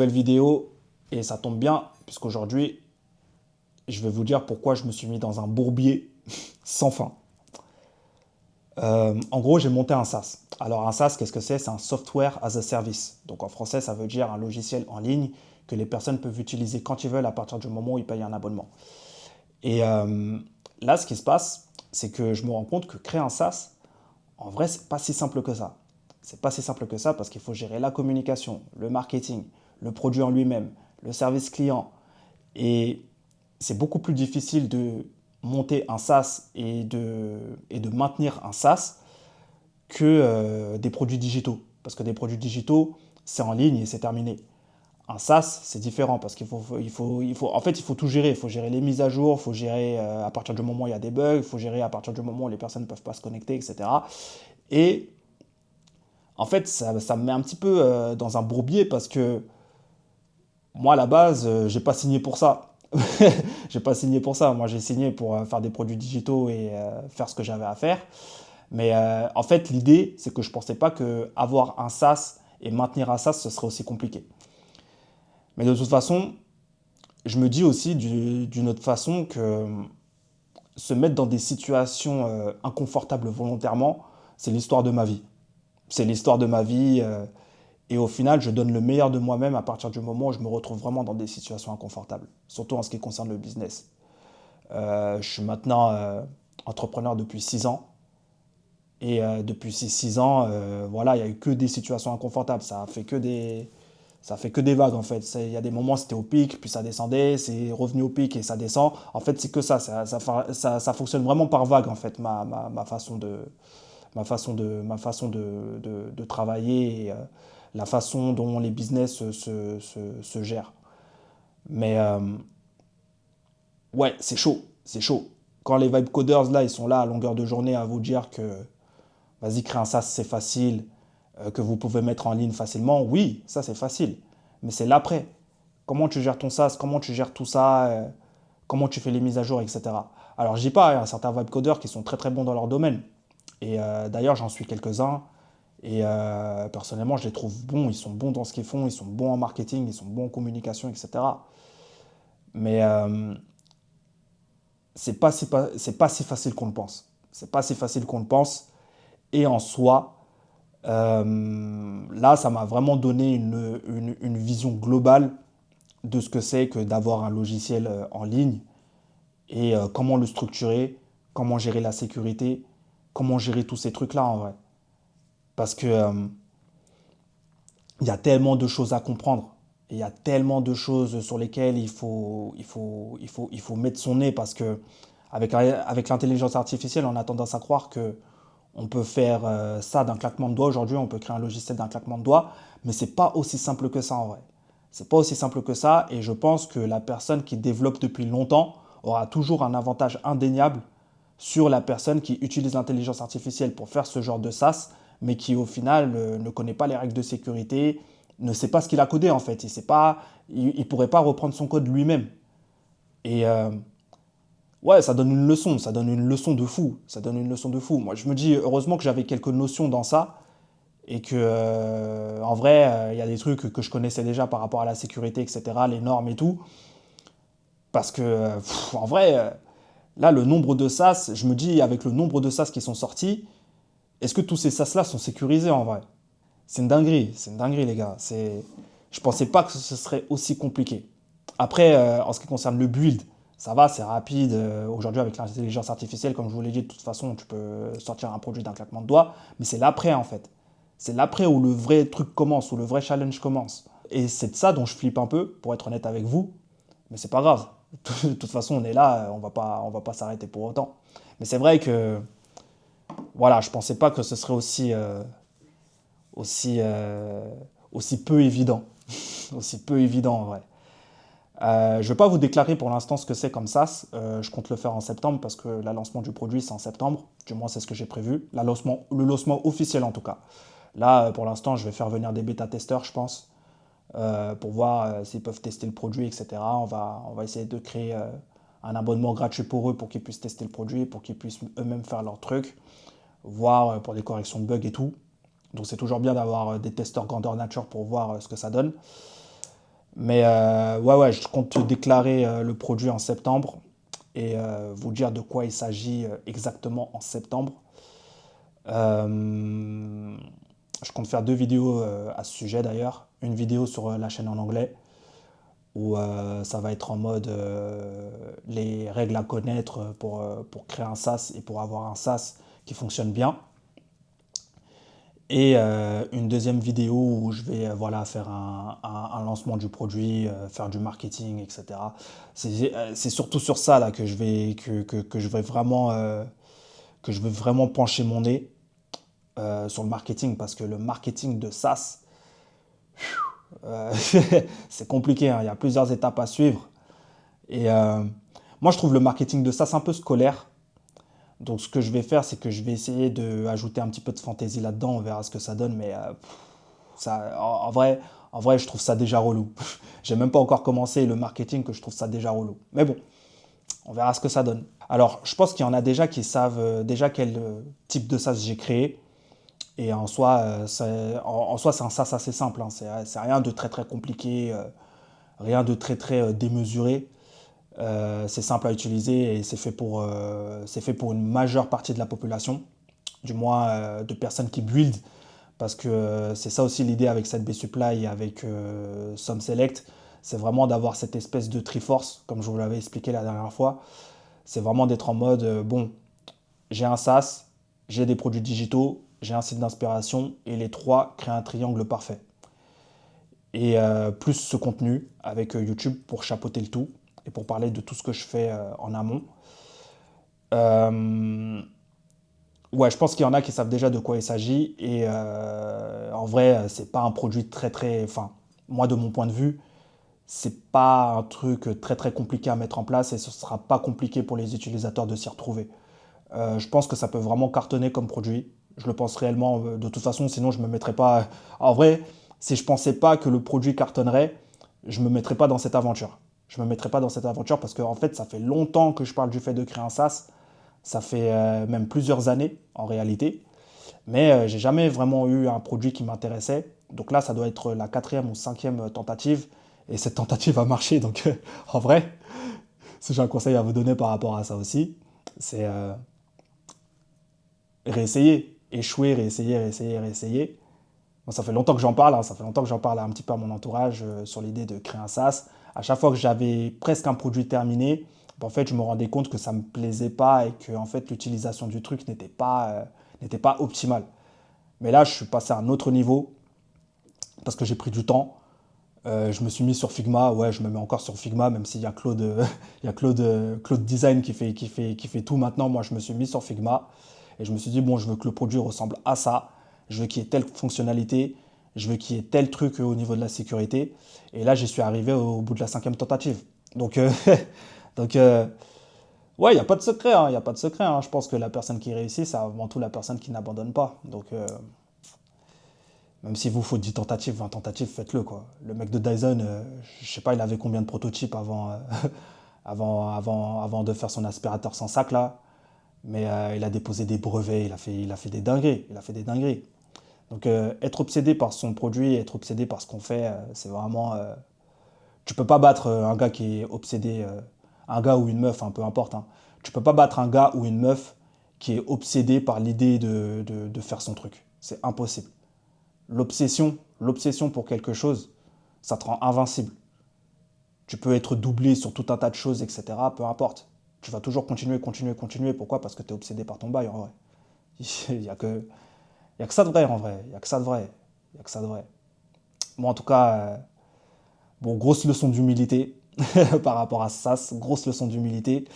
nouvelle vidéo et ça tombe bien puisqu'aujourd'hui, je vais vous dire pourquoi je me suis mis dans un bourbier sans fin. En gros, j'ai monté un SaaS. Alors un SaaS, qu'est-ce que c'est? C'est un Software as a Service. Donc en français, ça veut dire un logiciel en ligne que les personnes peuvent utiliser quand ils veulent à partir du moment où ils payent un abonnement. Et là, ce qui se passe, c'est que je me rends compte que créer un SaaS, en vrai, c'est pas si simple que ça. C'est pas si simple que ça parce qu'il faut gérer la communication, le marketing, le produit en lui-même, le service client. Et c'est beaucoup plus difficile de monter un SaaS et de maintenir un SaaS que des produits digitaux. Parce que des produits digitaux, c'est en ligne et c'est terminé. Un SaaS, c'est différent parce en fait, il faut tout gérer. Il faut gérer les mises à jour, il faut gérer à partir du moment où il y a des bugs, il faut gérer à partir du moment où les personnes ne peuvent pas se connecter, etc. Et en fait, ça me met un petit peu dans un bourbier parce que moi, à la base, j'ai pas signé pour ça. J'ai pas signé pour ça. Moi, j'ai signé pour faire des produits digitaux et faire ce que j'avais à faire. Mais en fait, l'idée, c'est que je pensais pas que avoir un SaaS et maintenir un SaaS, ce serait aussi compliqué. Mais de toute façon, je me dis aussi d'une autre façon que se mettre dans des situations inconfortables volontairement, c'est l'histoire de ma vie. C'est l'histoire de ma vie. Et au final, je donne le meilleur de moi-même à partir du moment où je me retrouve vraiment dans des situations inconfortables, surtout en ce qui concerne le business. Je suis maintenant entrepreneur depuis 6 ans. Et depuis ces 6 ans, voilà, il n'y a eu que des situations inconfortables. Ça a fait que des vagues en fait. Il y a des moments c'était au pic, puis ça descendait, c'est revenu au pic et ça descend. En fait, c'est que ça fonctionne vraiment par vague en fait, ma façon de travailler et la façon dont les business se gèrent. Mais ouais, c'est chaud, c'est chaud. Quand les vibe coders là, ils sont là à longueur de journée à vous dire que vas-y, créer un SaaS, c'est facile, que vous pouvez mettre en ligne facilement. Oui, ça, c'est facile. Mais c'est l'après. Comment tu gères ton SaaS, comment tu gères tout ça, comment tu fais les mises à jour, etc. Alors, je dis pas, il y a certains web codeurs qui sont très très bons dans leur domaine. Et d'ailleurs, j'en suis quelques-uns. Et personnellement, je les trouve bons. Ils sont bons dans ce qu'ils font, ils sont bons en marketing, ils sont bons en communication, etc. Mais c'est pas si facile qu'on le pense. C'est pas si facile qu'on le pense. Et en soi, là, ça m'a vraiment donné une vision globale de ce que c'est que d'avoir un logiciel en ligne et comment le structurer, comment gérer la sécurité, comment gérer tous ces trucs-là en vrai. Parce que il y a tellement de choses à comprendre. Il y a tellement de choses sur lesquelles il faut mettre son nez parce que avec l'intelligence artificielle, on a tendance à croire que on peut faire ça d'un claquement de doigts. Aujourd'hui, on peut créer un logiciel d'un claquement de doigts, mais c'est pas aussi simple que ça en vrai. C'est pas aussi simple que ça, et je pense que la personne qui développe depuis longtemps aura toujours un avantage indéniable sur la personne qui utilise l'intelligence artificielle pour faire ce genre de SaaS, mais qui au final ne connaît pas les règles de sécurité, ne sait pas ce qu'il a codé en fait. Il pourrait pas reprendre son code lui-même. Et ouais, ça donne une leçon de fou, ça donne une leçon de fou. Moi, je me dis heureusement que j'avais quelques notions dans ça et que en vrai, il y a des trucs que je connaissais déjà par rapport à la sécurité, etc., les normes et tout. Parce que en vrai, là, le nombre de SaaS, je me dis avec le nombre de SaaS qui sont sortis, est-ce que tous ces SaaS-là sont sécurisés en vrai? C'est une dinguerie les gars. Je pensais pas que ce serait aussi compliqué. Après, en ce qui concerne le build, ça va, c'est rapide. Aujourd'hui, avec l'intelligence artificielle, comme je vous l'ai dit, de toute façon, tu peux sortir un produit d'un claquement de doigts. Mais c'est l'après, en fait. C'est l'après où le vrai truc commence, où le vrai challenge commence. Et c'est de ça dont je flippe un peu, pour être honnête avec vous. Mais c'est pas grave. De toute façon, on est là, on va pas s'arrêter pour autant. Mais c'est vrai que, voilà, je pensais pas que ce serait aussi, aussi peu évident. Aussi peu évident, en vrai. Je ne vais pas vous déclarer pour l'instant ce que c'est comme SaaS. Je compte le faire en septembre parce que le lancement du produit, c'est en septembre. Du moins, c'est ce que j'ai prévu. Le lancement officiel, en tout cas. Là, pour l'instant, je vais faire venir des bêta-testeurs, je pense, pour voir s'ils peuvent tester le produit, etc. On va essayer de créer un abonnement gratuit pour eux pour qu'ils puissent tester le produit, pour qu'ils puissent eux-mêmes faire leur truc, voir pour des corrections de bugs et tout. Donc, c'est toujours bien d'avoir des testeurs grandeur nature pour voir ce que ça donne. Mais ouais, ouais, je compte déclarer le produit en septembre et vous dire de quoi il s'agit exactement en septembre. Euh, je compte faire deux vidéos à ce sujet d'ailleurs. Une vidéo sur la chaîne en anglais où ça va être en mode les règles à connaître pour créer un SaaS et pour avoir un SaaS qui fonctionne bien. Et une deuxième vidéo où je vais voilà, faire un lancement du produit, faire du marketing, etc. C'est surtout sur ça là, que je vais que je vais vraiment pencher mon nez sur le marketing parce que le marketing de SaaS, euh, c'est compliqué, hein. Il y a plusieurs étapes à suivre. Et moi, je trouve le marketing de SaaS un peu scolaire. Donc, ce que je vais faire, c'est que je vais essayer d'ajouter un petit peu de fantaisie là-dedans. On verra ce que ça donne. Mais ça, en vrai, je trouve ça déjà relou. J'ai même pas encore commencé le marketing que je trouve ça déjà relou. Mais bon, on verra ce que ça donne. Alors, je pense qu'il y en a déjà qui savent déjà quel type de SaaS j'ai créé. Et en soi, en soi, c'est un SaaS assez simple, hein. C'est rien de très très compliqué, rien de très très démesuré. C'est simple à utiliser et c'est fait pour une majeure partie de la population, du moins de personnes qui build, parce que c'est ça aussi l'idée avec cette B-Supply et avec SumSelect, c'est vraiment d'avoir cette espèce de Triforce, comme je vous l'avais expliqué la dernière fois. C'est vraiment d'être en mode, bon, j'ai un SaaS, j'ai des produits digitaux, j'ai un site d'inspiration, et les trois créent un triangle parfait. Et plus ce contenu avec YouTube pour chapeauter le tout et pour parler de tout ce que je fais en amont. Euh, ouais, je pense qu'il y en a qui savent déjà de quoi il s'agit et en vrai, c'est pas un produit très très. Enfin, moi de mon point de vue, c'est pas un truc très très compliqué à mettre en place et ce sera pas compliqué pour les utilisateurs de s'y retrouver. Je pense que ça peut vraiment cartonner comme produit. Je le pense réellement. De toute façon, sinon je me mettrais pas. En vrai, si je pensais pas que le produit cartonnerait, je me mettrais pas dans cette aventure. Je me mettrais pas dans cette aventure parce que en fait, ça fait longtemps que je parle du fait de créer un SaaS. Ça fait même plusieurs années en réalité. Mais j'ai jamais vraiment eu un produit qui m'intéressait. Donc là, ça doit être la quatrième ou cinquième tentative. Et cette tentative a marché. Donc en vrai, si j'ai un conseil à vous donner par rapport à ça aussi, c'est réessayer, échouer, réessayer, réessayer, réessayer. Bon, ça fait longtemps que j'en parle, hein, ça fait longtemps que j'en parle un petit peu à mon entourage sur l'idée de créer un SaaS. À chaque fois que j'avais presque un produit terminé, ben, en fait, je me rendais compte que ça ne me plaisait pas et que en fait, l'utilisation du truc n'était pas optimale. Mais là, je suis passé à un autre niveau parce que j'ai pris du temps. Je me suis mis sur Figma, ouais, je me mets encore sur Figma, même s'il y a Claude, il y a Claude Design qui fait tout maintenant. Moi, je me suis mis sur Figma et je me suis dit, bon, je veux que le produit ressemble à ça. Je veux qu'il y ait telle fonctionnalité. Je veux qu'il y ait tel truc au niveau de la sécurité. Et là, j'y suis arrivé au bout de la cinquième tentative. Donc, donc ouais, il n'y a pas de secret, hein, il n'y a pas de secret, hein. Je pense que la personne qui réussit, c'est avant tout la personne qui n'abandonne pas. Donc, même s'il vous faut 10 tentatives, 20 tentatives, faites-le, quoi. Le mec de Dyson, je sais pas, il avait combien de prototypes avant de faire son aspirateur sans sac, là. Mais il a déposé des brevets, il a fait des dingueries. Il a fait des dingueries. Donc être obsédé par son produit, être obsédé par ce qu'on fait, c'est vraiment... tu peux pas battre un gars qui est obsédé, un gars ou une meuf, hein, peu importe, hein. Tu peux pas battre un gars ou une meuf qui est obsédé par l'idée de faire son truc. C'est impossible. L'obsession pour quelque chose, ça te rend invincible. Tu peux être doublé sur tout un tas de choses, etc. Peu importe. Tu vas toujours continuer, continuer, continuer. Pourquoi? Parce que tu es obsédé par ton bail, en vrai. Il n'y a que, il y a que ça de vrai, en vrai. Il n'y a que ça de vrai. Il y a que ça de vrai. Moi, en tout cas, bon, grosse leçon d'humilité par rapport à ça. Grosse leçon d'humilité.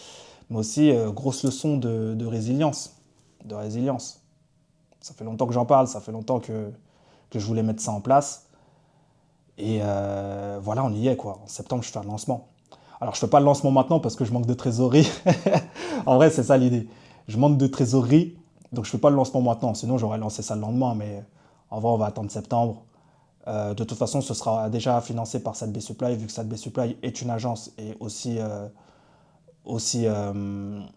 Mais aussi, grosse leçon de résilience. De résilience. Ça fait longtemps que j'en parle. Ça fait longtemps que je voulais mettre ça en place. Et voilà, on y est quoi. En septembre, je fais un lancement. Alors, je fais pas le lancement maintenant parce que je manque de trésorerie. En vrai, c'est ça l'idée. Je manque de trésorerie, donc je fais pas le lancement maintenant. Sinon, j'aurais lancé ça le lendemain. Mais en vrai, on va attendre septembre. De toute façon, ce sera déjà financé par SatB Supply, vu que SatB Supply est une agence et aussi une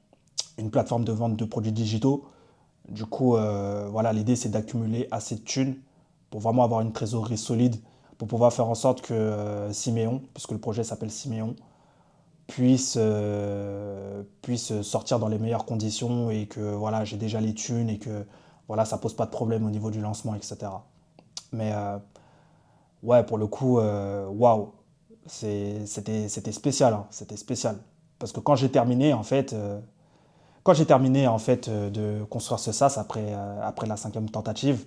plateforme de vente de produits digitaux. Du coup, voilà, l'idée c'est d'accumuler assez de thunes pour vraiment avoir une trésorerie solide pour pouvoir faire en sorte que Siméon, puisque le projet s'appelle Siméon, puisse sortir dans les meilleures conditions et que voilà, j'ai déjà les thunes et que voilà, ça pose pas de problème au niveau du lancement, etc. Mais ouais, pour le coup, waouh, c'était spécial, hein, c'était spécial. Parce que quand j'ai terminé en fait de construire ce sas après la cinquième tentative,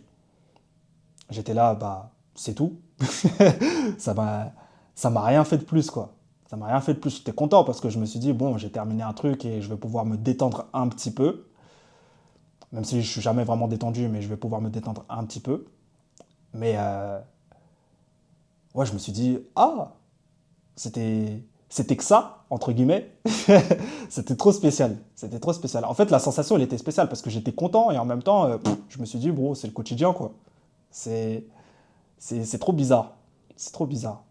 j'étais là, bah c'est tout. ça m'a ça m'a rien fait de plus quoi. Ça m'a rien fait de plus. J'étais content parce que je me suis dit bon, j'ai terminé un truc et je vais pouvoir me détendre un petit peu, même si je suis jamais vraiment détendu, mais je vais pouvoir me détendre un petit peu. Mais ouais, je me suis dit ah, c'était que ça entre guillemets. C'était trop spécial. C'était trop spécial. En fait, la sensation elle était spéciale parce que j'étais content et en même temps, je me suis dit bro, c'est le quotidien quoi. C'est c'est trop bizarre. C'est trop bizarre.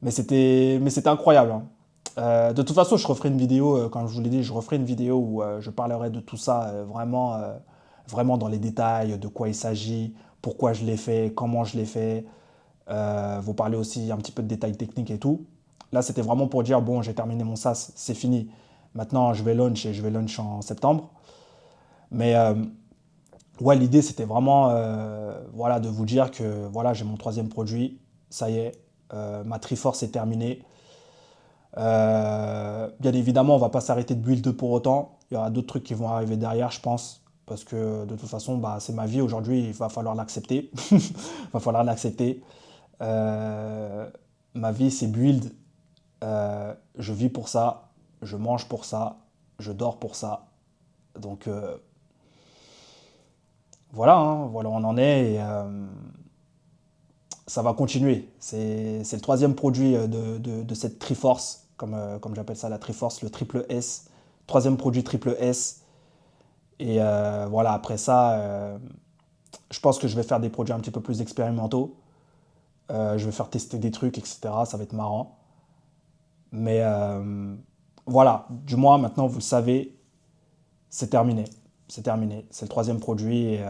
Mais c'était incroyable, hein. De toute façon, je referai une vidéo, comme je vous l'ai dit, je referai une vidéo où je parlerai de tout ça vraiment dans les détails, de quoi il s'agit, pourquoi je l'ai fait, comment je l'ai fait. Vous parler aussi un petit peu de détails techniques et tout. Là, c'était vraiment pour dire, bon, j'ai terminé mon SAS, c'est fini. Maintenant, je vais launch et je vais launch en septembre. Mais ouais, l'idée, c'était vraiment voilà, de vous dire que voilà, j'ai mon troisième produit, ça y est, ma Triforce est terminée. Bien évidemment, on va pas s'arrêter de build pour autant. Il y aura d'autres trucs qui vont arriver derrière, je pense. Parce que de toute façon, bah, c'est ma vie aujourd'hui, il va falloir l'accepter. Il va falloir l'accepter. Euh, Ma vie, c'est build. Je vis pour ça. Je mange pour ça. Je dors pour ça. Donc voilà, hein, voilà où on en est. Et, ça va continuer. C'est le troisième produit de cette Triforce, comme j'appelle ça la Triforce, le triple S. Troisième produit triple S. Et voilà, après ça, je pense que je vais faire des produits un petit peu plus expérimentaux. Je vais faire tester des trucs, etc. Ça va être marrant. Mais voilà, du moins maintenant vous le savez, c'est terminé. C'est terminé. C'est le troisième produit et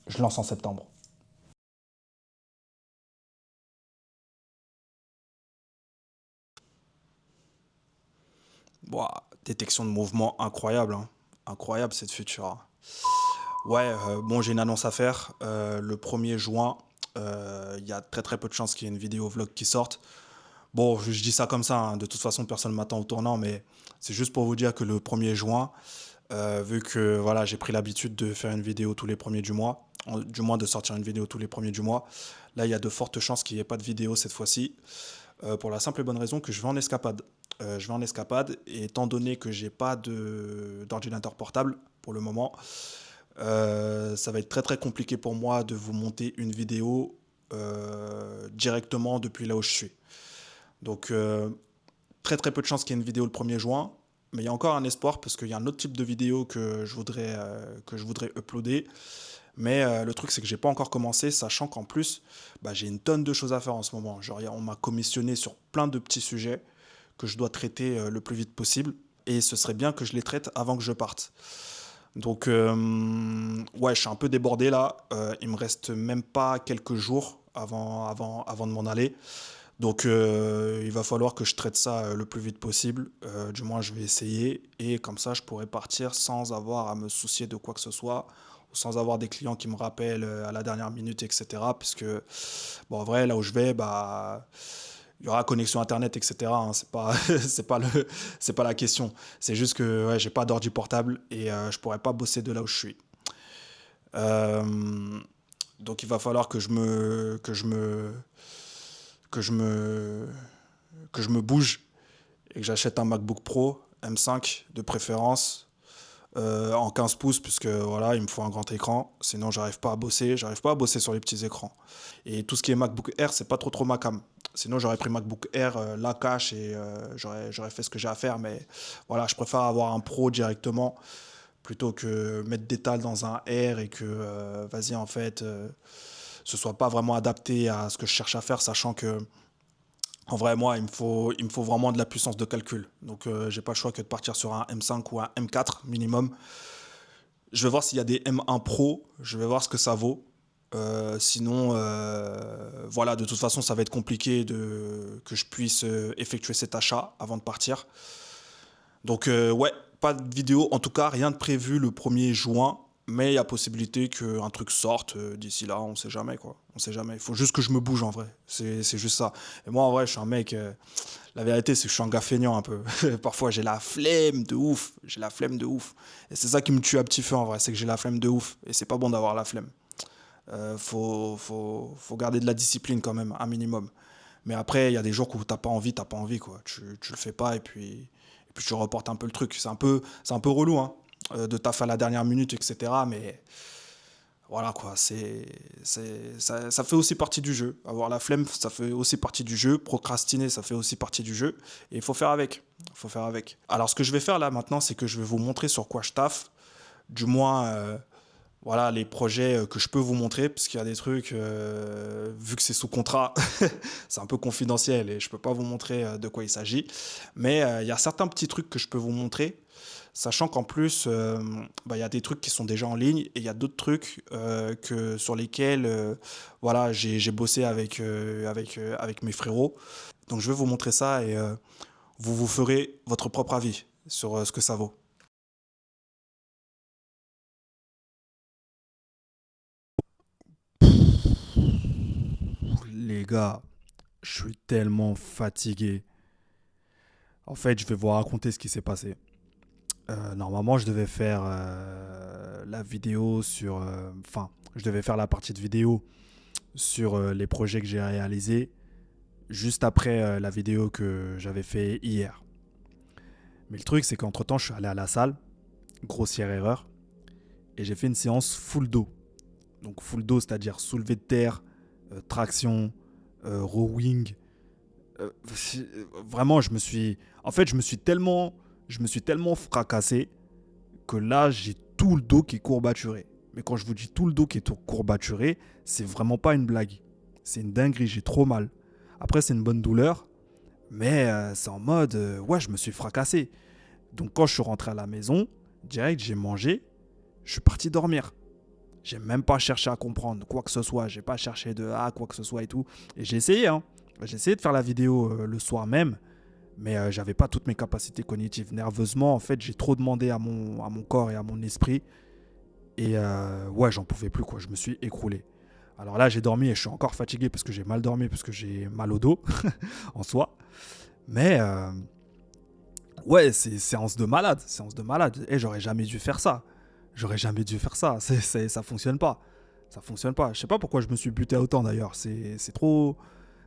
je lance en septembre. Ouah, détection de mouvement incroyable, hein. Incroyable cette Futura. Ouais, bon, j'ai une annonce à faire. Le 1er juin, il y a très très peu de chances qu'il y ait une vidéo vlog qui sorte. Bon, je dis ça comme ça, hein. De toute façon, personne ne m'attend au tournant, mais c'est juste pour vous dire que le 1er juin, vu que voilà, j'ai pris l'habitude de faire une vidéo tous les premiers du mois, du moins de sortir une vidéo tous les premiers du mois, là, il y a de fortes chances qu'il n'y ait pas de vidéo cette fois-ci, pour la simple et bonne raison que je vais en escapade. Je vais en escapade, et étant donné que j'ai pas d'ordinateur portable pour le moment, ça va être très très compliqué pour moi de vous monter une vidéo directement depuis là où je suis. Donc très très peu de chances qu'il y ait une vidéo le 1er juin, mais il y a encore un espoir parce qu'il y a un autre type de vidéo que je voudrais uploader. Mais le truc c'est que j'ai pas encore commencé, sachant qu'en plus bah, j'ai une tonne de choses à faire en ce moment. Genre, on m'a commissionné sur plein de petits sujets que je dois traiter le plus vite possible. Et ce serait bien que je les traite avant que je parte. Donc, ouais, je suis un peu débordé là. Il me reste même pas quelques jours avant de m'en aller. Donc, il va falloir que je traite ça le plus vite possible. Du moins, je vais essayer. Et comme ça, je pourrai partir sans avoir à me soucier de quoi que ce soit, ou sans avoir des clients qui me rappellent à la dernière minute, etc. Puisque, bon, en vrai, là où je vais, bah, il y aura connexion internet, etc., hein. C'est pas, c'est pas la question. C'est juste que ouais, j'ai pas d'ordi portable et je pourrais pas bosser de là où je suis. Euh, donc il va falloir que je me bouge et que j'achète un MacBook Pro M5 de préférence, en 15 pouces, puisque voilà, il me faut un grand écran. Sinon, j'arrive pas à bosser sur les petits écrans. Et tout ce qui est MacBook Air, c'est pas trop ma cam. Sinon, j'aurais pris MacBook Air, la cache, et j'aurais fait ce que j'ai à faire. Mais voilà, je préfère avoir un Pro directement plutôt que mettre des tals dans un Air et que, vas-y, en fait, ce soit pas vraiment adapté à ce que je cherche à faire, sachant que, en vrai, moi, il me faut vraiment de la puissance de calcul. Donc, j'ai pas le choix que de partir sur un M5 ou un M4 minimum. Je vais voir s'il y a des M1 Pro, je vais voir ce que ça vaut. Sinon, voilà, de toute façon, ça va être compliqué que je puisse effectuer cet achat avant de partir. Donc, ouais, pas de vidéo, en tout cas, rien de prévu le 1er juin, mais il y a possibilité qu'un truc sorte d'ici là, on sait jamais, quoi. On sait jamais. Il faut juste que je me bouge en vrai. C'est juste ça. Et moi, en vrai, je suis un mec. La vérité, c'est que je suis un gars feignant un peu. Parfois, j'ai la flemme de ouf. J'ai la flemme de ouf. Et c'est ça qui me tue à petit feu en vrai, c'est que j'ai la flemme de ouf. Et c'est pas bon d'avoir la flemme. Faut garder de la discipline quand même, un minimum. Mais après, il y a des jours où t'as pas envie, quoi. Tu le fais pas et puis tu reportes un peu le truc. C'est un peu relou, hein, de taffer à la dernière minute, etc. Mais voilà, quoi. Ça fait aussi partie du jeu. Avoir la flemme, ça fait aussi partie du jeu. Procrastiner, ça fait aussi partie du jeu. Et il faut faire avec. Il faut faire avec. Alors, ce que je vais faire là maintenant, c'est que je vais vous montrer sur quoi je taffe. Du moins, voilà les projets que je peux vous montrer, parce qu'il y a des trucs, vu que c'est sous contrat, c'est un peu confidentiel et je peux pas vous montrer de quoi il s'agit. Mais il y a certains petits trucs que je peux vous montrer, sachant qu'en plus, bah, il y a des trucs qui sont déjà en ligne et il y a d'autres trucs sur lesquels voilà, j'ai bossé avec mes frérots. Donc je vais vous montrer ça et vous ferez votre propre avis sur ce que ça vaut. Les gars, je suis tellement fatigué. En fait, je vais vous raconter ce qui s'est passé. Normalement, je devais faire la vidéo sur... Enfin, je devais faire la partie de vidéo sur les projets que j'ai réalisés juste après la vidéo que j'avais fait hier. Mais le truc, c'est qu'entre-temps, je suis allé à la salle, grossière erreur, et j'ai fait une séance full dos. Donc full dos, c'est-à-dire soulevé de terre, traction, rowing. Euh, Vraiment, je me suis tellement fracassé que là, j'ai tout le dos qui est courbaturé. Mais quand je vous dis tout le dos qui est courbaturé, c'est vraiment pas une blague. C'est une dinguerie, j'ai trop mal. Après, c'est une bonne douleur, mais c'est en mode, ouais, je me suis fracassé. Donc quand je suis rentré à la maison, direct, j'ai mangé, je suis parti dormir. J'ai même pas cherché à comprendre quoi que ce soit, j'ai pas cherché de quoi que ce soit et tout. Et j'ai essayé, hein. J'ai essayé de faire la vidéo le soir même, mais j'avais pas toutes mes capacités cognitives. Nerveusement, en fait, j'ai trop demandé à mon corps et à mon esprit. Et ouais, j'en pouvais plus, quoi. Je me suis écroulé. Alors là, j'ai dormi et je suis encore fatigué parce que j'ai mal dormi, parce que j'ai mal au dos en soi. Mais ouais, c'est séance de malade, séance de malade. Et j'aurais jamais dû faire ça. J'aurais jamais dû faire ça. Ça fonctionne pas. Ça fonctionne pas. Je sais pas pourquoi je me suis buté autant d'ailleurs. C'est trop.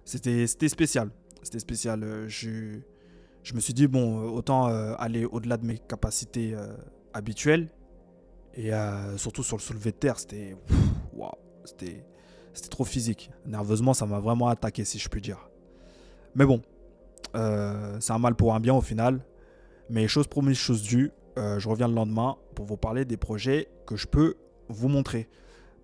C'était spécial. C'était spécial. Je me suis dit, bon, autant aller au-delà de mes capacités habituelles. Et surtout sur le soulevé de terre, waouh, c'était, c'était trop physique. Nerveusement, ça m'a vraiment attaqué, si je puis dire. Mais bon, c'est un mal pour un bien au final. Mais chose promise, chose due, je reviens le lendemain pour vous parler des projets que je peux vous montrer.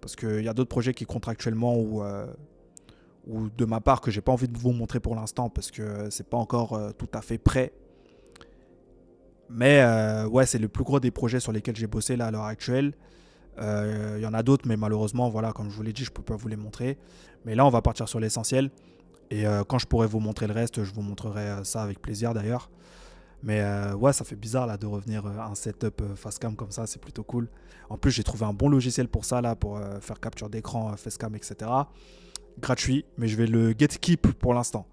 Parce qu'il y a d'autres projets qui contractuellement ou de ma part que j'ai pas envie de vous montrer pour l'instant parce que c'est pas encore tout à fait prêt. Mais ouais, c'est le plus gros des projets sur lesquels j'ai bossé là à l'heure actuelle. Il y en a d'autres, mais malheureusement, voilà, comme je vous l'ai dit, je ne peux pas vous les montrer. Mais là, on va partir sur l'essentiel. Et quand je pourrai vous montrer le reste, je vous montrerai ça avec plaisir d'ailleurs. Mais ouais, ça fait bizarre là de revenir à un setup facecam comme ça, c'est plutôt cool. En plus, j'ai trouvé un bon logiciel pour ça là, pour faire capture d'écran, facecam, etc. Gratuit, mais je vais le gatekeep pour l'instant.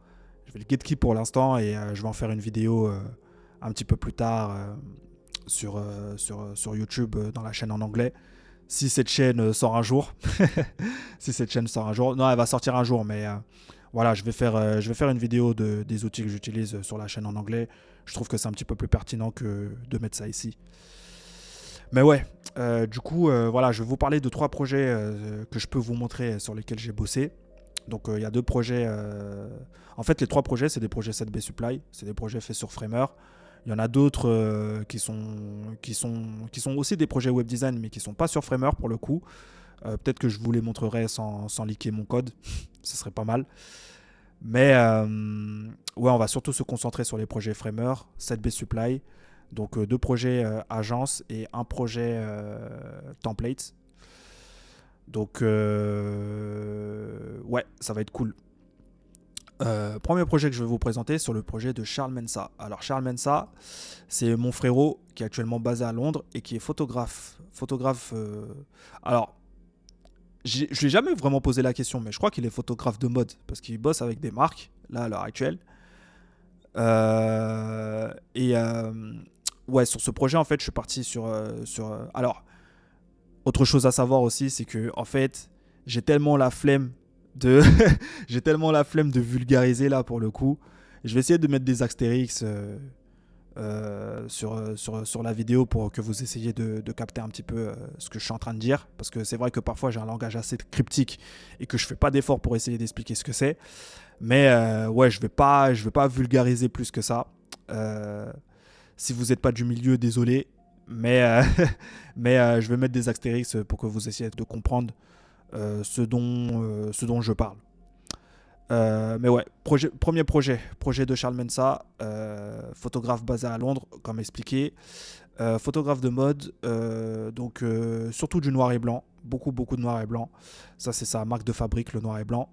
Je vais le gatekeep pour l'instant et je vais en faire une vidéo un petit peu plus tard sur YouTube dans la chaîne en anglais. Si cette chaîne sort un jour, si cette chaîne sort un jour, non, elle va sortir un jour, mais voilà, je vais faire une vidéo des outils que j'utilise sur la chaîne en anglais. Je trouve que c'est un petit peu plus pertinent que de mettre ça ici. Mais ouais, du coup, voilà, je vais vous parler de 3 projets que je peux vous montrer sur lesquels j'ai bossé. Donc, il y a 2 projets. En fait, les 3 projets, c'est des projets 7B Supply. C'est des projets faits sur Framer. Il y en a d'autres qui sont aussi des projets web design, mais qui ne sont pas sur Framer pour le coup. Peut-être que je vous les montrerai sans leaker mon code. Ce serait pas mal. Mais ouais, on va surtout se concentrer sur les projets Framer, 7B Supply. Donc 2 projets agence et un projet template. Donc, ouais, ça va être cool. Premier projet que je vais vous présenter sur le projet de Charles Mensa. Alors Charles Mensa, c'est mon frérot qui est actuellement basé à Londres et qui est photographe. Alors, je ne lui ai jamais vraiment posé la question, mais je crois qu'il est photographe de mode parce qu'il bosse avec des marques, là, à l'heure actuelle. Et ouais, sur ce projet, en fait, je suis parti alors, autre chose à savoir aussi, c'est que, en fait, j'ai tellement la flemme de, j'ai tellement la flemme de vulgariser là pour le coup. Je vais essayer de mettre des astérix sur la vidéo pour que vous essayiez de capter un petit peu ce que je suis en train de dire. Parce que c'est vrai que parfois j'ai un langage assez cryptique et que je fais pas d'effort pour essayer d'expliquer ce que c'est. Mais ouais, je vais pas vulgariser plus que ça. Si vous n'êtes pas du milieu, désolé. Mais je vais mettre des astérix pour que vous essayiez de comprendre ce dont je parle. Mais ouais, premier projet de Charles Mensa, photographe basé à Londres, comme expliqué. Photographe de mode, donc surtout du noir et blanc, beaucoup de noir et blanc. Ça, c'est sa marque de fabrique, le noir et blanc.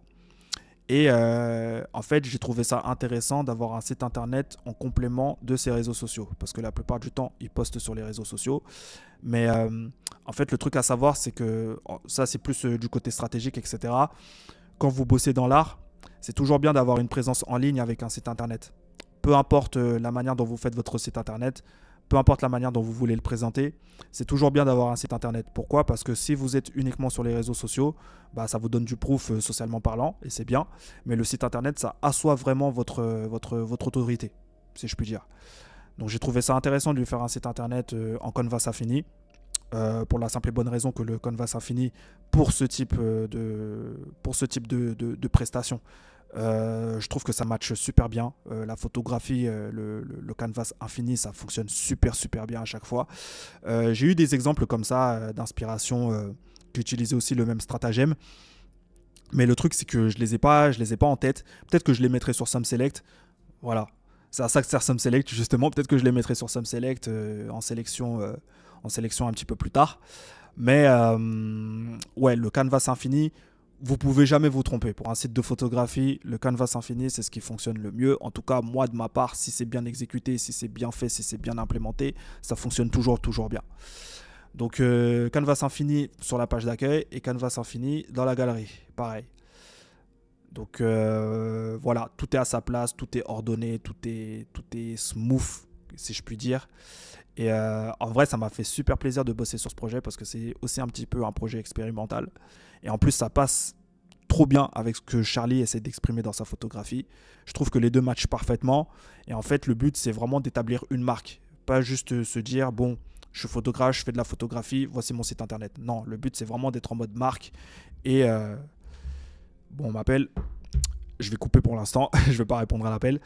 Et en fait, j'ai trouvé ça intéressant d'avoir un site internet en complément de ses réseaux sociaux. Parce que la plupart du temps, il poste sur les réseaux sociaux. Mais en fait, le truc à savoir, c'est que ça, c'est plus du côté stratégique, etc. Quand vous bossez dans l'art, c'est toujours bien d'avoir une présence en ligne avec un site internet. Peu importe la manière dont vous faites votre site internet, peu importe la manière dont vous voulez le présenter, c'est toujours bien d'avoir un site internet. Pourquoi ? Parce que si vous êtes uniquement sur les réseaux sociaux, bah, ça vous donne du proof socialement parlant, et c'est bien. Mais le site internet, ça assoit vraiment votre autorité, si je puis dire. Donc j'ai trouvé ça intéressant de lui faire un site internet en Canvas Infini. Pour la simple et bonne raison que le Canvas Infini, pour ce type de prestations, je trouve que ça matche super bien. La photographie, le Canvas Infini, ça fonctionne super bien à chaque fois. J'ai eu des exemples comme ça d'inspiration qui utilisaient aussi le même stratagème. Mais le truc, c'est que je les ai pas en tête. Peut-être que je les mettrai sur SumSelect. Voilà. C'est à ça que sert SumSelect, justement. Peut-être que je les mettrai sur SumSelect en sélection un petit peu plus tard. Mais ouais, le Canvas Infini, vous pouvez jamais vous tromper. Pour un site de photographie, le Canvas Infini, c'est ce qui fonctionne le mieux. En tout cas, moi, de ma part, si c'est bien exécuté, si c'est bien fait, si c'est bien implémenté, ça fonctionne toujours bien. Donc, Canvas Infini sur la page d'accueil et Canvas Infini dans la galerie. Pareil. Donc, voilà, tout est à sa place, tout est ordonné, tout est smooth, si je puis dire. Et en vrai, ça m'a fait super plaisir de bosser sur ce projet parce que c'est aussi un petit peu un projet expérimental. Et en plus, ça passe trop bien avec ce que Charlie essaie d'exprimer dans sa photographie. Je trouve que les deux matchent parfaitement. Et en fait, le but, c'est vraiment d'établir une marque. Pas juste se dire, bon, je suis photographe, je fais de la photographie, voici mon site internet. Non, le but, c'est vraiment d'être en mode marque. Et bon, on m'appelle. Je vais couper pour l'instant. Je ne vais pas répondre à l'appel.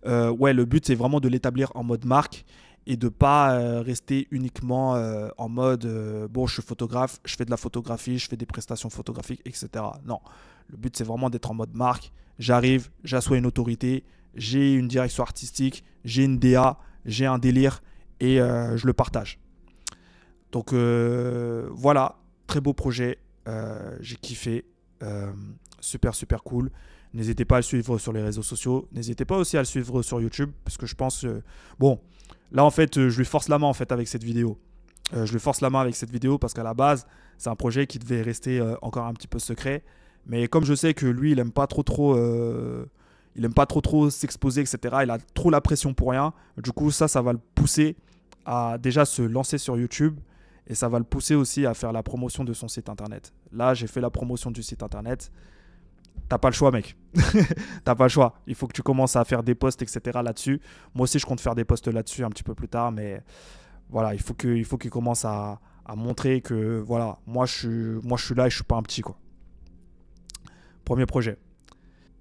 Ouais, le but, c'est vraiment de l'établir en mode marque et de ne pas rester uniquement en mode bon, je suis photographe, je fais de la photographie, je fais des prestations photographiques, etc. Non, le but c'est vraiment d'être en mode marque. J'arrive, j'assois une autorité, j'ai une direction artistique, j'ai une DA, j'ai un délire et je le partage. Donc voilà, très beau projet, j'ai kiffé, super cool. N'hésitez pas à le suivre sur les réseaux sociaux, n'hésitez pas aussi à le suivre sur YouTube parce que je pense bon. Là, en fait, je lui force la main en fait, avec cette vidéo. Je lui force la main avec cette vidéo parce qu'à la base, c'est un projet qui devait rester encore un petit peu secret. Mais comme je sais que lui, il aime pas trop s'exposer, etc. Il a trop la pression pour rien. Du coup, ça va le pousser à déjà se lancer sur YouTube et ça va le pousser aussi à faire la promotion de son site internet. Là, j'ai fait la promotion du site internet. T'as pas le choix, mec. T'as pas le choix. Il faut que tu commences à faire des posts, etc. là-dessus. Moi aussi, je compte faire des posts là-dessus un petit peu plus tard. Mais voilà, il faut qu'il commence à montrer que voilà, moi je suis là et je suis pas un petit, quoi. Premier projet.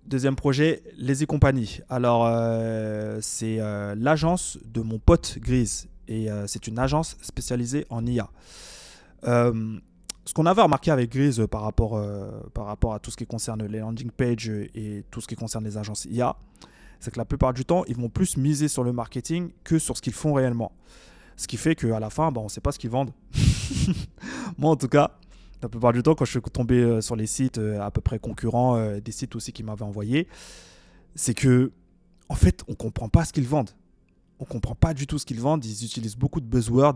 Deuxième projet, Les et compagnie. Alors, c'est l'agence de mon pote Grise. Et c'est une agence spécialisée en IA. Ce qu'on avait remarqué avec Grise par rapport à tout ce qui concerne les landing pages et tout ce qui concerne les agences IA, c'est que la plupart du temps, ils vont plus miser sur le marketing que sur ce qu'ils font réellement. Ce qui fait qu'à la fin, on ne sait pas ce qu'ils vendent. Moi, en tout cas, La plupart du temps, quand je suis tombé sur les sites à peu près concurrents, des sites aussi qui m'avaient envoyé, c'est que, en fait, on comprend pas ce qu'ils vendent. On comprend pas du tout ce qu'ils vendent. Ils utilisent beaucoup de buzzwords,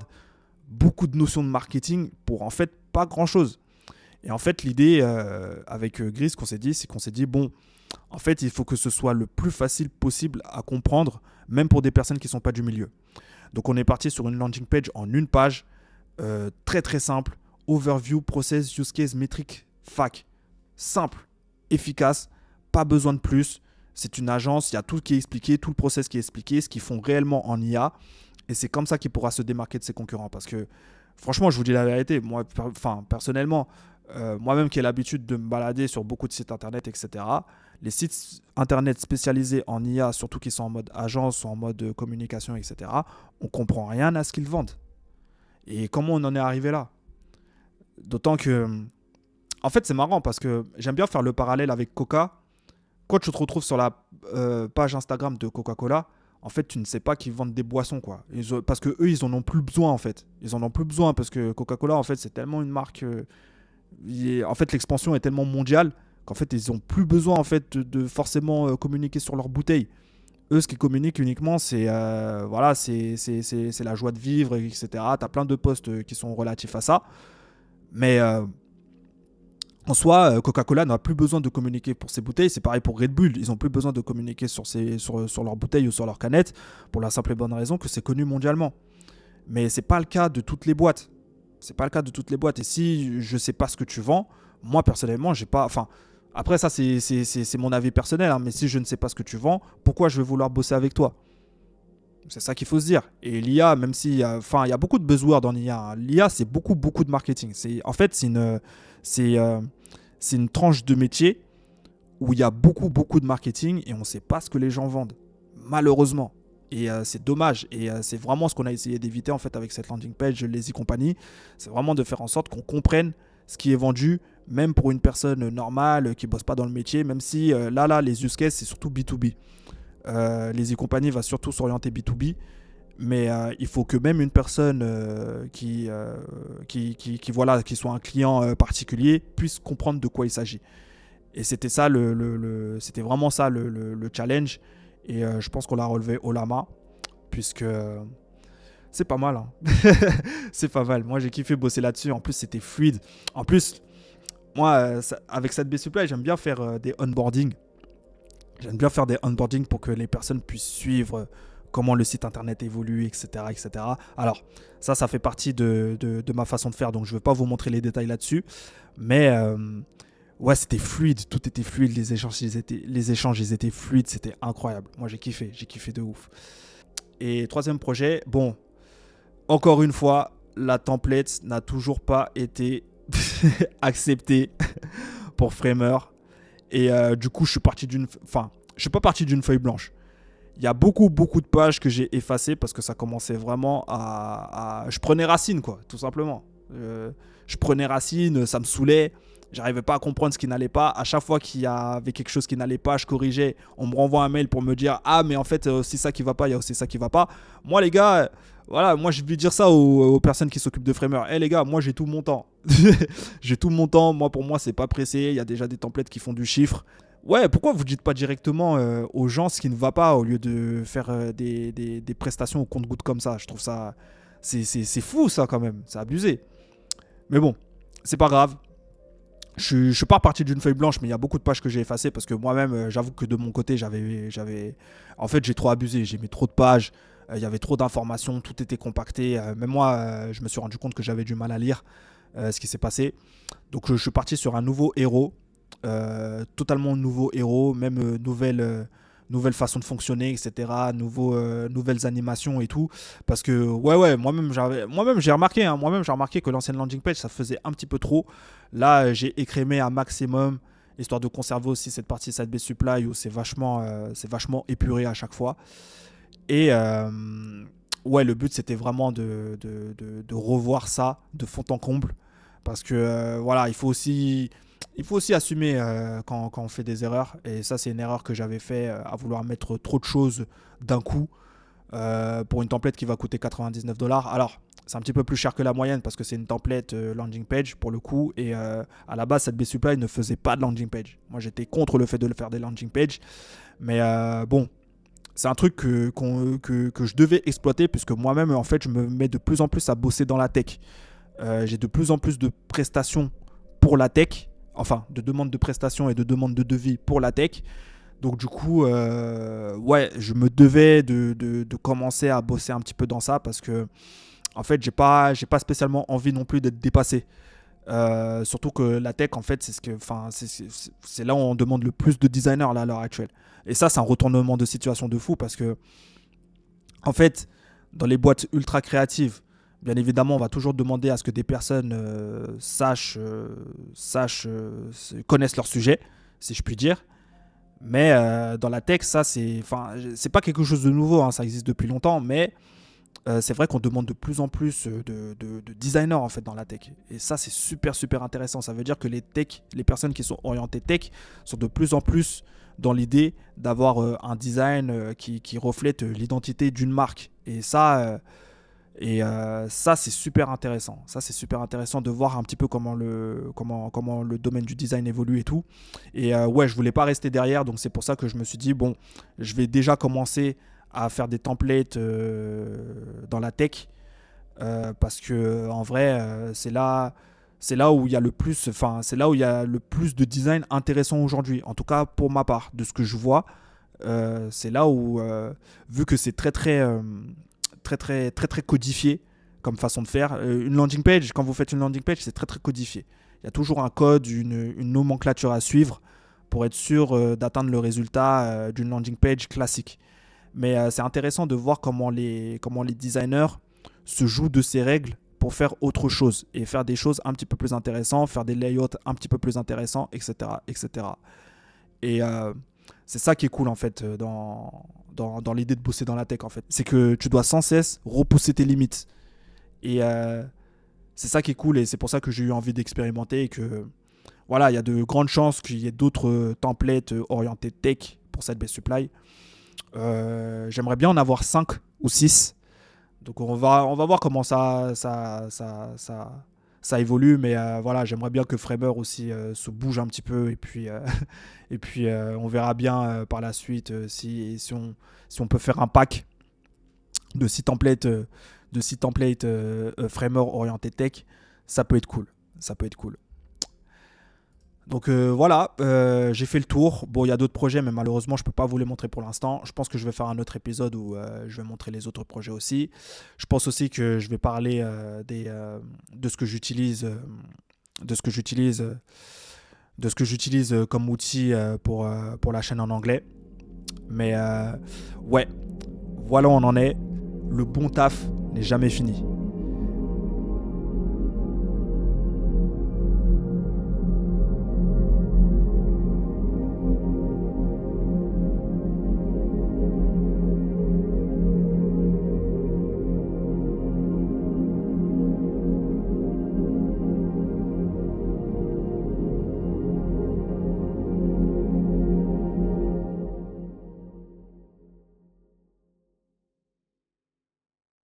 beaucoup de notions de marketing pour en fait pas grand chose. Et en fait, l'idée avec Gris, ce qu'on s'est dit, c'est qu'on s'est dit, bon, en fait, il faut que ce soit le plus facile possible à comprendre, même pour des personnes qui ne sont pas du milieu. Donc, on est parti sur une landing page en une page, très très simple, overview, process, use case, métrique, fac. Simple, efficace, pas besoin de plus. C'est une agence, il y a tout qui est expliqué, tout le process qui est expliqué, ce qu'ils font réellement en IA. Et c'est comme ça qu'il pourra se démarquer de ses concurrents. Parce que, franchement, je vous dis la vérité, moi, personnellement, moi-même qui ai l'habitude de me balader sur beaucoup de sites internet, etc., les sites internet spécialisés en IA, surtout qui sont en mode agence ou en mode communication, etc., on comprend rien à ce qu'ils vendent. Et comment on en est arrivé là? D'autant que, en fait, c'est marrant parce que j'aime bien faire le parallèle avec Coca. Quand tu te retrouves sur la page Instagram de Coca-Cola, en fait, tu ne sais pas qu'ils vendent des boissons, quoi. Parce que eux, ils en ont plus besoin, en fait. Ils en ont plus besoin parce que Coca-Cola, en fait, c'est tellement une marque. En fait, l'expansion est tellement mondiale qu'en fait, ils n'ont plus besoin, en fait, de forcément communiquer sur leurs bouteilles. Eux, ce qu'ils communiquent uniquement, c'est voilà, c'est la joie de vivre, etc. Tu as plein de posts qui sont relatifs à ça. Mais en soi, Coca-Cola n'a plus besoin de communiquer pour ses bouteilles. C'est pareil pour Red Bull. Ils n'ont plus besoin de communiquer sur leurs bouteilles ou sur leurs canettes pour la simple et bonne raison que c'est connu mondialement. Mais ce n'est pas le cas de toutes les boîtes. C'est pas le cas de toutes les boîtes. Et si je ne sais pas ce que tu vends, moi, personnellement, j'ai pas... Enfin, après, ça, c'est mon avis personnel. Hein, mais si je ne sais pas ce que tu vends, pourquoi je vais vouloir bosser avec toi? C'est ça qu'il faut se dire. Et l'IA, même si... Enfin, il y a beaucoup de buzzwords en IA. Hein. L'IA, c'est beaucoup de marketing. En fait, c'est une tranche de métier où il y a beaucoup de marketing et on ne sait pas ce que les gens vendent. Malheureusement. Et c'est dommage. Et c'est vraiment ce qu'on a essayé d'éviter en fait avec cette landing page Lazy Company. C'est vraiment de faire en sorte qu'on comprenne ce qui est vendu, même pour une personne normale qui ne bosse pas dans le métier, même si là, les use cases, c'est surtout B2B. Lazy Company va surtout s'orienter B2B. Mais il faut que même une personne qui soit un client particulier puisse comprendre de quoi il s'agit. Et c'était ça c'était vraiment ça le challenge. Et je pense qu'on l'a relevé haut la main, puisque c'est pas mal. Hein. C'est pas mal. Moi, j'ai kiffé bosser là-dessus. En plus, c'était fluide. En plus, moi, avec cette B-Supply, j'aime bien faire des onboarding. J'aime bien faire des onboarding pour que les personnes puissent suivre comment le site internet évolue, etc. etc. Alors, ça fait partie de ma façon de faire, donc je ne vais pas vous montrer les détails là-dessus. Mais ouais, c'était fluide, tout était fluide, les échanges ils étaient fluides, c'était incroyable. Moi, j'ai kiffé de ouf. Et troisième projet, bon, encore une fois, la template n'a toujours pas été acceptée pour Framer. Et du coup, je suis pas parti d'une feuille blanche. Il y a beaucoup de pages que j'ai effacées parce que ça commençait vraiment je prenais racine, quoi, tout simplement. Je prenais racine, ça me saoulait. J'arrivais pas à comprendre ce qui n'allait pas. À chaque fois qu'il y avait quelque chose qui n'allait pas, je corrigeais. On me renvoie un mail pour me dire « Ah, mais en fait, c'est ça qui va pas, il y a aussi ça qui va pas. » Moi, les gars, voilà, moi, je vais dire ça aux personnes qui s'occupent de Framer. « Eh, les gars, moi, j'ai tout mon temps. J'ai tout mon temps. Moi, pour moi, c'est pas pressé. Il y a déjà des templates qui font du chiffre. » Ouais, pourquoi vous dites pas directement aux gens ce qui ne va pas au lieu de faire des prestations au compte-gouttes comme ça? Je trouve ça... C'est fou, ça, quand même. C'est abusé. Mais bon, c'est pas grave. Je suis pas reparti d'une feuille blanche, mais il y a beaucoup de pages que j'ai effacées parce que moi-même, j'avoue que de mon côté, en fait, j'ai trop abusé. J'ai mis trop de pages. Il y avait trop d'informations. Tout était compacté. Même moi, je me suis rendu compte que j'avais du mal à lire ce qui s'est passé. Donc, je suis parti sur un nouveau héros. Totalement nouveau héros. Même nouvelle façon de fonctionner, etc. Nouvelles animations et tout. Parce que, ouais, moi-même, j'ai remarqué, hein, que l'ancienne landing page, ça faisait un petit peu trop. Là, j'ai écrémé un maximum, histoire de conserver aussi cette partie Site-Based Supply où c'est vachement épuré à chaque fois. Et ouais, le but, c'était vraiment de revoir ça de fond en comble. Parce que, voilà, il faut aussi assumer quand on fait des erreurs. Et ça, c'est une erreur que j'avais fait à vouloir mettre trop de choses d'un coup pour une template qui va coûter $99. Alors, C'est un petit peu plus cher que la moyenne parce que c'est une template landing page pour le coup. Et à la base, cette Supply ne faisait pas de landing page. Moi, j'étais contre le fait de le faire des landing pages. Mais bon, c'est un truc que je devais exploiter puisque moi-même, en fait, je me mets de plus en plus à bosser dans la tech. J'ai de plus en plus de prestations pour la tech. Enfin, de demandes de prestations et de demandes de devis pour la tech. Donc du coup, ouais, je me devais de commencer à bosser un petit peu dans ça parce que en fait, j'ai pas spécialement envie non plus d'être dépassé. Surtout que la tech, en fait, c'est là où on demande le plus de designers là, à l'heure actuelle. Et ça, c'est un retournement de situation de fou parce que, en fait, dans les boîtes ultra créatives, bien évidemment, on va toujours demander à ce que des personnes connaissent leur sujet, si je puis dire. Mais dans la tech, ça, c'est pas quelque chose de nouveau, hein, ça existe depuis longtemps, mais c'est vrai qu'on demande de plus en plus de designers en fait dans la tech. Et ça, c'est super, super intéressant. Ça veut dire que les personnes qui sont orientées tech sont de plus en plus dans l'idée d'avoir un design qui reflète l'identité d'une marque. Et ça, ça, c'est super intéressant. Ça, c'est super intéressant de voir un petit peu comment le domaine du design évolue et tout. Et ouais, je voulais pas rester derrière, donc c'est pour ça que je me suis dit, bon, je vais déjà commencer à faire des templates dans la tech parce que en vrai, c'est là où il y a le plus, c'est là où il y a le plus de design intéressant aujourd'hui. En tout cas, pour ma part, de ce que je vois, c'est là où, vu que c'est très codifié comme façon de faire. Une landing page, quand vous faites une landing page, c'est très très codifié. Il y a toujours un code, une nomenclature à suivre pour être sûr d'atteindre le résultat d'une landing page classique. Mais c'est intéressant de voir comment les designers se jouent de ces règles pour faire autre chose et faire des choses un petit peu plus intéressantes, faire des layouts un petit peu plus intéressants, etc. etc. Et c'est ça qui est cool en fait dans l'idée de bosser dans la tech en fait. C'est que tu dois sans cesse repousser tes limites. Et c'est ça qui est cool et c'est pour ça que j'ai eu envie d'expérimenter et que voilà, il y a de grandes chances qu'il y ait d'autres templates orientés tech pour cette Supply. J'aimerais bien en avoir 5 ou 6. Donc on va voir comment ça évolue, mais voilà, j'aimerais bien que Framer aussi se bouge un petit peu et puis, et puis on verra bien par la suite si on peut faire un pack de 6 templates, Framer orienté tech, ça peut être cool. Ça peut être cool. Donc voilà, j'ai fait le tour. Bon, il y a d'autres projets, mais malheureusement, je ne peux pas vous les montrer pour l'instant. Je pense que je vais faire un autre épisode où je vais montrer les autres projets aussi. Je pense aussi que je vais parler de ce que j'utilise, comme outil pour la chaîne en anglais. Mais ouais, voilà où on en est. Le bon taf n'est jamais fini.